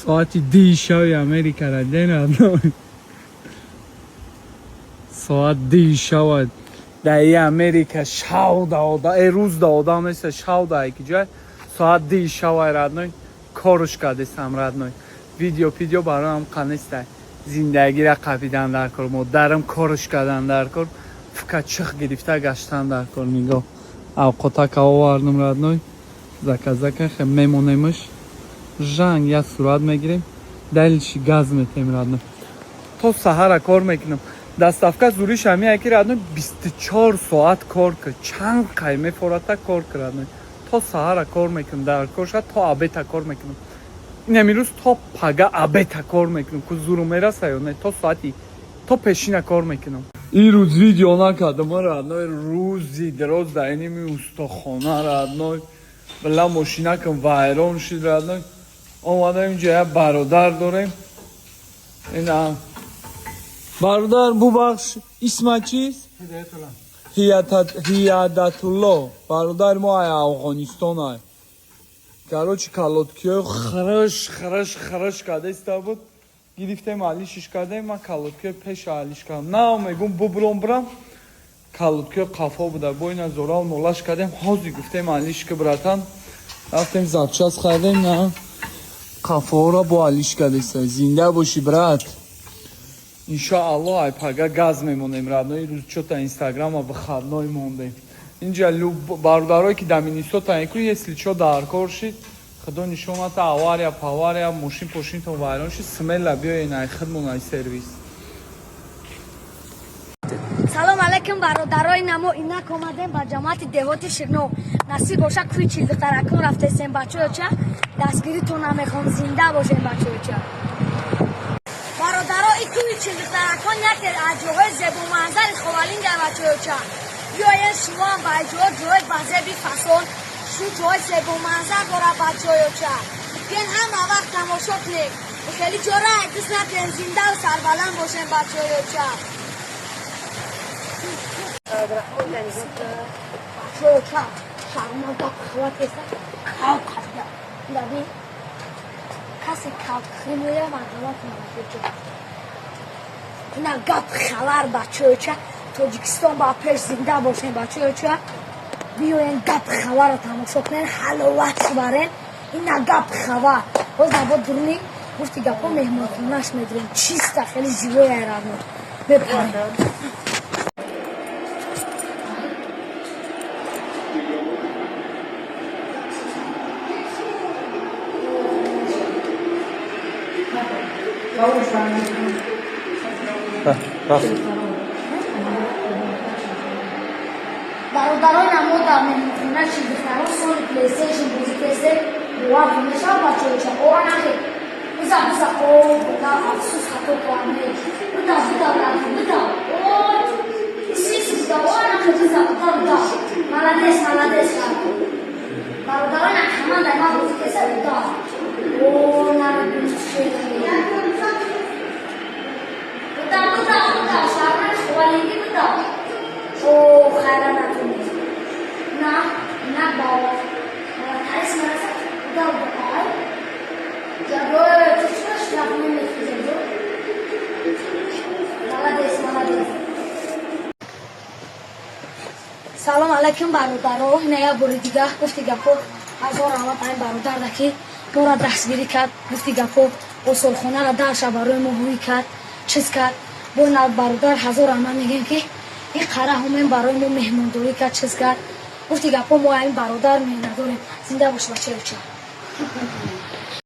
ساعتی 10 شب امریکا را دینه ساعت 10 شب در امریکا شو داده روز داده مثل شو داده که جای ساعت 10 شب رادنوی کارش کردستم رادنوی ویدیو برای هم کنسته زندگی را قبیدن در کار مادرم کارش کردن در کار فقط چخ گرفته گشتن در کار میگو اوقاتا که آوردم رادنوی زکه خیلی میمونیمش جنگ یا صورت میگیریم دلش گاز میتیم رادنوی تا سحر کار میکنم دستافکا زوریش همیه که رادنوی 24 ساعت کار کرد چند قیمه فورتا کار کرد تا سحر کار میکنم در کار شد تا عبیتا کار میکنم این روز تا پگه عبیتا کار میکنم که زورو میرسه یا نه تا ساعتی تا پیشین کار میکنم این روز ویدیو نکردم رادنوی روزی دراز در اینمی استخانه رادنوی بلا ماشینه کم ویران شد رادنوی آمده اینجا یه برادر داریم این برادر ببخش اسم چیست؟ هیادت الله برادر ما افغانستان های کاروچ کالوتکیو خرش کرده است بود گرفتیم علیشش کردیم من کالوتکیو پیش علیش کردم نه میگم ببرم برم کالوتکیو قفا بوده بوین زورال نولاش کردیم حاضی گفتیم علیش که براتن رفتیم زبچاس خریدیم نه قفا را با علیش کرده است زنده باشی برات انشاءالله ای پگه گاز میمونیم رادنوی روز چوتا اینستاگرام ها بخدنوی موندیم اینجا برادرهایی که در مینیسوتا اینکوی یه سلیچو در کار شید خدا نشون تا آواریا پاواریا موشین پوشین تو ویران شید سمیل بیا این خدمون های سرویس سلام علیکم برادرای نمو اینک آمدیم با جماعت دیوات شیرنو نصیب باشه کوی چیز ترکون رفته سیم بچه چه دستگیری تو نمیخوام زنده باشیم بچه چه برادرای کوی چیز ترکون یک اجوهای زیبا منظر خوالین در بچه چه بیاین شما با جوی بازه بی فسون شو جوی زیبا منظر داره بچه چه بیاین هم وقت تماشا کنید خیلی جوره دوست نکنیم زنده و سربلند باشیم بچه چه بچه شرمان تا خواه کسا خواه کسا دادی کسی خواه خیمویه منطقه کنم اینا گاب خبر بچه چه توجیکستان با پیش زنده باشین بچه چه بیاین گاب خبر رو تماشا کنین حلوت برین اینا گاب خبر باز نبود درونی گفتی گاب ها مهمان خونش میدرین چیسته خیلی جیوه ایرانو بپرین برادرای نمو در مهمونخونه چیزی فرار سال پلیستیشن بازی کرده بوار کنشا بچه چه او نخیر بزا او بودا افسوس خطو کنه بودا اوی سیسی بودا او نخیر بودا ملدس برادرای نمو در ما بازی کرده بودا او نرد بودا شرمن خوالینگی بودا او خیلی نتونی نه باور تایس مرسا بودا بودا جاگوه چشمش نفونه میخیزه جو ملدس سلام علیکم برادرها نیا بوری دیگه گفتی گپو هزار آمد این برادر دکی ما را دستگیری کرد گفتی گپو اصول خونه را درش برای ما بوی کرد چیز کرد با برادر هزار آمد میگن که این قره همین برای ما مهمانداری کرد چیز کرد گفتی گپو ما این برادر می نداریم زنده باش بچه